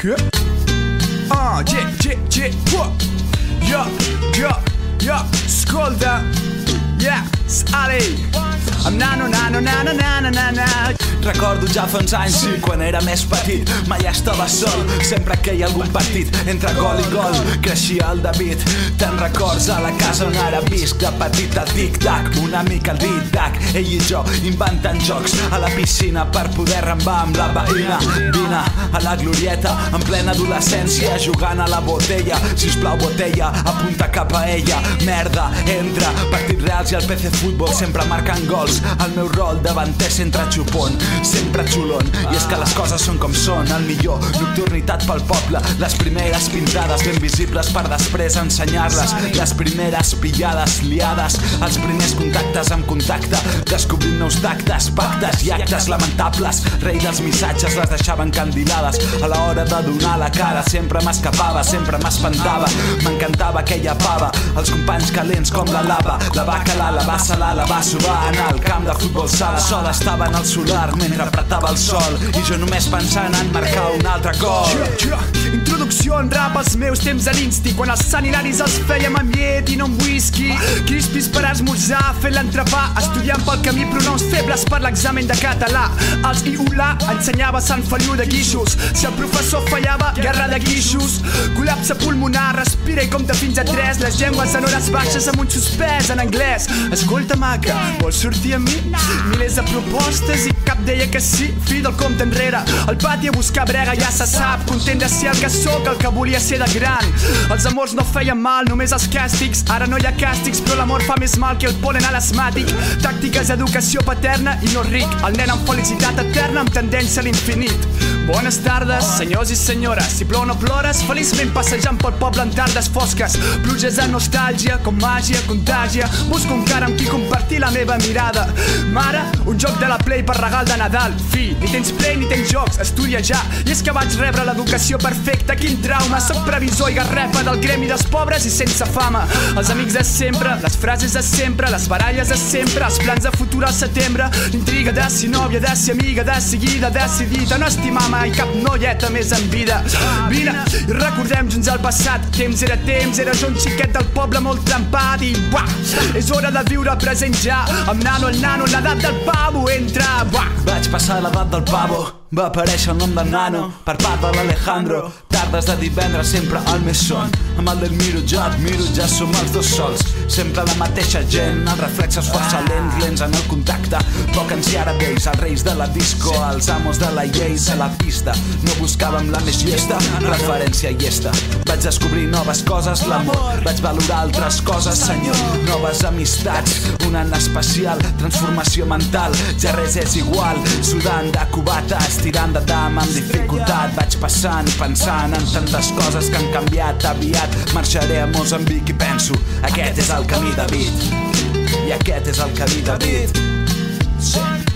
Què? Yo, escolta. Ale. Amb nano. Recordo ja fa uns anys, sí, quan era més petit. Mai estava sol, sempre que hi ha algun partit. Entre gol i gol, creixia el David. Te'n records a la casa on ara visc. De petit al tic-tac, una mica al dit-tac. Ell i jo inventant jocs a la piscina per poder rembar amb la veïna. Vine a la glorieta, en plena adolescència, jugant a la botella. Sisplau, botella, apunta cap a ella. Merda, entra, partits reals i el PC Futbol sempre marcant gols. El meu rol davanter centre xupon, sempre xulon. I és que les coses són com són, el millor. Nocturnitat pel poble, les primeres pintades ben visibles per després ensenyar-les. Les primeres pillades, liades, els primers contactes amb contacte, descobrint nous tactes, pactes i actes lamentables. Rei dels missatges les deixaven candilades. A l'hora de donar la cara sempre m'escapava, sempre m'espantava. M'encantava aquella pava, els companys calents com la lava. La va calar, la va salar, la va subar en el camp de futbol sala. Sol estava en el solar mentre apretava el sol i jo només pensant en marcar un altre gol. Introducció en rap als meus temps a l'Insti, quan els sanitaris els fèiem amb llet i no amb whisky. Crispis per esmorzar, fent l'entrepà, estudiant pel camí pronoms febles per l'examen de català. Els IULA ensenyava Sant Feliu de Guixos. Si el professor fallava, guerra de guixos. Col·lapse pulmonar, respira i compta fins a 3. Les llengües en hores baixes amb un suspès en anglès. Escolta, maca, vols sortir amb mi? Milers de propostes i cap deia que sí. Fi del compte enrere, al pati a buscar brega, ja se sap. Content de ser el que sóc, el que volia ser de gran. Els amors no feien mal, només els càstigs. Ara no hi ha càstigs, però l'amor fa més mal que el polen a l'asmàtic. Tàctiques d'educació paterna i no ric. El nen amb felicitat eterna amb tendència a l'infinit. Bones tardes, senyors i senyores. Si plou no plores, feliçment passejant pel poble en tardes fosques. Pluges de nostàlgia, com màgia, contàgia. Busco un cara amb qui compartir la meva mirada. Mare, un joc de la Play per regal de Nadal. Fill, ni tens Play ni tens jocs, estudia ja. I és que vaig rebre l'educació perfecta, quin trauma. Soc previsor i garrepa del gremi dels pobres i sense fama. Els amics de sempre, les frases de sempre, les baralles de sempre, els plans de futur al setembre. L'intriga de si nòvia, de si amiga, de seguida, decidida, no estimar mai cap noieta més en vida. Vine i recordem junts el passat. Temps, era jo un xiquet del poble molt trempat i buah, és hora de viure el present ja. Amb nano, el nano, l'edat del pavo entra, buah. Vaig passar l'edat del pavo, va aparèixer el nom de nano per part de l'Alejandro. Tardes de divendres sempre al més son. Amb el del miro jo admiro, ja som els dos sols. Sempre la mateixa gent, els reflexes força lents en el contacte. Toca'ns i ara d'ells, els reis de la disco, els amos de la llei a la pista. No buscàvem la més llesta, referència llesta. Vaig descobrir noves coses, l'amor. Vaig valorar altres coses, senyor. Noves amistats, un any especial, transformació mental. Ja res és igual, sudant de cubates, tirant de dama amb dificultat. Vaig passant, pensant en tantes coses que han canviat. Aviat marxaré a Moçambic i penso, aquest és el camí, David. I aquest és el camí, David. Sí.